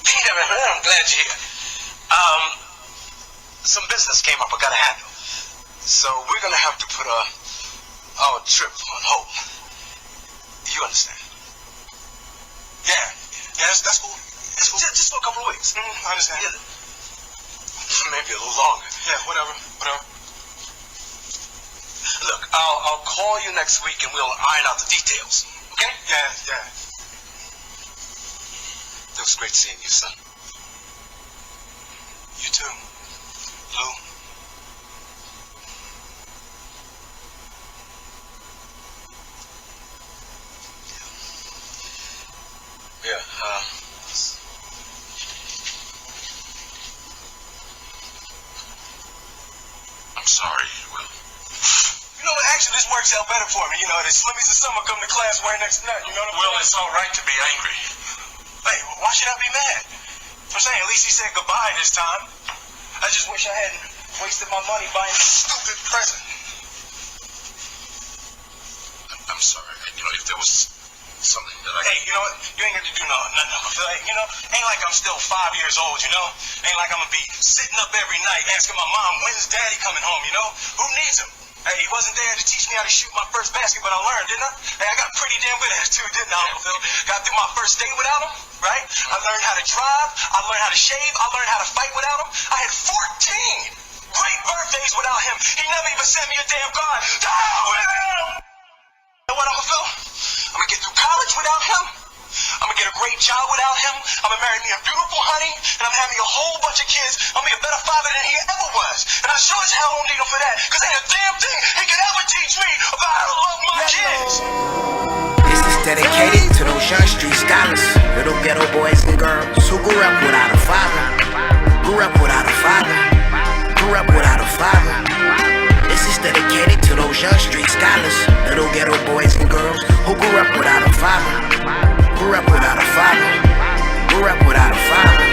Yeah, man, I'm glad you're here. Some business came up I gotta handle. So we're gonna have to put our trip on hold. You understand? Yeah, that's cool. That's cool. Just for a couple of weeks. I understand. Yeah. Maybe a little longer. Yeah, whatever. Look, I'll call you next week and we'll iron out the details. Okay? Yeah. It was great seeing you, son. You too, Lou. Yeah, I'm sorry, Will. You know, actually, this works out better for me. You know, the slummies of summer come to class wearing next to nothing. You know what I'm saying? Will, it's all right to be angry. Hey, why should I be mad? I'm saying, at least he said goodbye this time. I just wish I hadn't wasted my money buying a stupid present. I'm sorry. You know, if there was something that Hey, you know what? You ain't got to do nothing. Hey, you know, ain't like I'm still 5 years old, you know? Ain't like I'm going to be sitting up every night asking my mom, when's Daddy coming home, you know? Who needs him? Hey, he wasn't there to teach me how to shoot my first basket, but I learned, didn't I? Hey, I got pretty damn good at it too, didn't I, Uncle Phil? Got through my first date without him, right? I learned how to drive. I learned how to shave. I learned how to fight without him. I had 14 great birthdays without him. He never even sent me a damn card. Die with him! You know what, Uncle Phil? I'm gonna get through college without him. I'm gonna get a great job without him. I'm gonna marry me a beautiful honey, and I'm having a whole bunch of kids. I'm gonna be a better father than he ever was. And I sure as hell don't need him for that, because ain't a damn thing he could ever teach me about how to love my kids. This is dedicated to those young street scholars, little ghetto boys and girls who grew up without a father. Grew up without a father. Grew up without a father. This is dedicated to those young street scholars, little ghetto boys and girls who grew up without a father. Grew up without a father. Grew up without a father.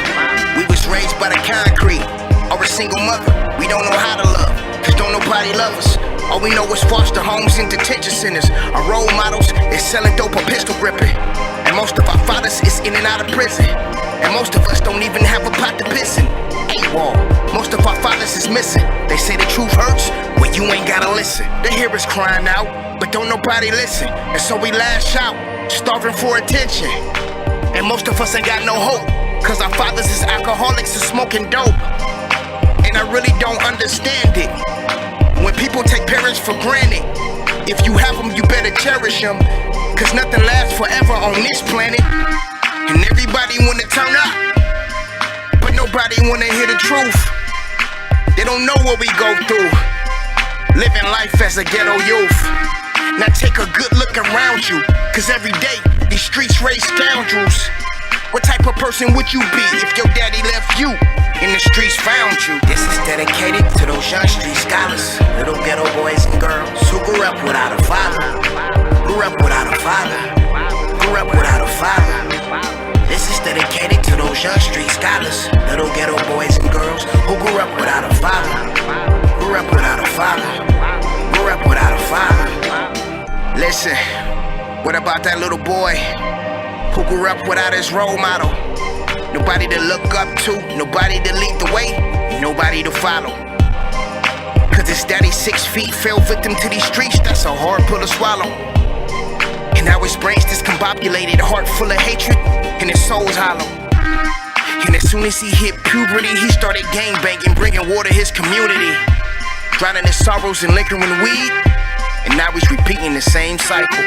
We was raised by the concrete or a single mother. We don't know how to love, cause don't nobody love us. All we know is foster homes and detention centers. Our role models is selling dope or pistol gripping. And most of our fathers is in and out of prison. And most of us don't even have a pot to piss in. AWOL. Most of our fathers is missing. They say the truth hurts, well you ain't gotta listen. They hear us crying out, but don't nobody listen. And so we lash out, starving for attention. And most of us ain't got no hope, cause our fathers is alcoholics and smoking dope. And I really don't understand it when people take parents for granted. If you have them, you better cherish them, cause nothing lasts forever on this planet. And everybody wanna turn up, but nobody wanna hear the truth. They don't know what we go through, living life as a ghetto youth. Now take a good look around you, cause every day these streets raise scoundrels. What type of person would you be if your daddy left you and the streets found you? This is dedicated to those young street scholars, little ghetto boys and girls who grew up without a father. Grew up without a father. Grew up without a father. This is dedicated to those young street scholars, little ghetto boys and girls who grew up without a father. Grew up without a father. Grew up without a father. Listen, what about that little boy who grew up without his role model? Nobody to look up to, nobody to lead the way, nobody to follow. Cause his daddy 6 feet fell victim to these streets, that's a hard pill to swallow. And now his brain's discombobulated, a heart full of hatred, and his soul's hollow. And as soon as he hit puberty, he started gangbanging, bringing war to his community, drowning his sorrows in liquor and weed. And now he's repeating the same cycle.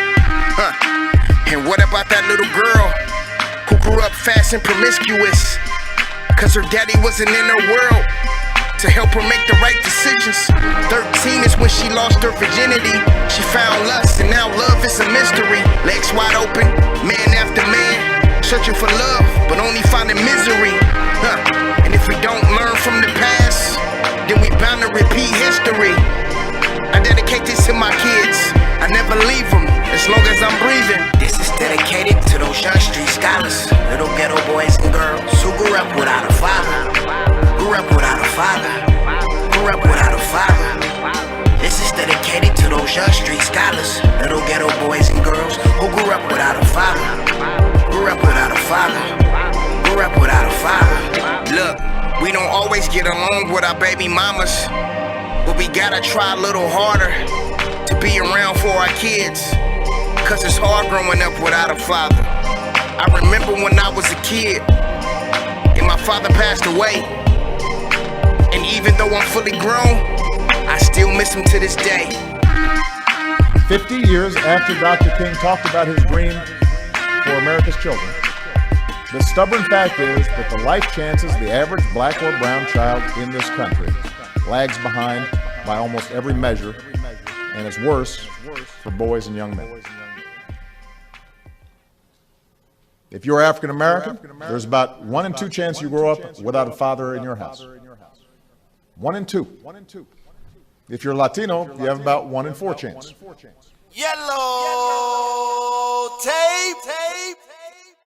And what about that little girl who grew up fast and promiscuous, cause her daddy wasn't in her world to help her make the right decisions? 13 is when she lost her virginity. She found lust and now love is a mystery. Legs wide open, man after man, searching for love but only finding misery. And if we don't learn from the past, then we bound to repeat history. I dedicate this to my kids, I never leave them as long as I'm breathing. This is dedicated to those young street scholars, little ghetto boys and girls who grew up without a father. Grew up without a father. Grew up without a father. This is dedicated to those young street scholars, little ghetto boys and girls who grew up without a father. Grew up without a father. Grew up without a father. We don't always get along with our baby mamas, but we gotta try a little harder to be around for our kids, cause it's hard growing up without a father. I remember when I was a kid and my father passed away, and even though I'm fully grown, I still miss him to this day. 50 years after Dr. King talked about his dream for America's children, the stubborn fact is that the life chances of the average black or brown child in this country lags behind by almost every measure, and is worse for boys and young men. If you're African American, there's about 1 in 2 chance you grow up without a father in your house. 1 in 2. If you're Latino, you have about 1 in 4 chance. Yellow tape.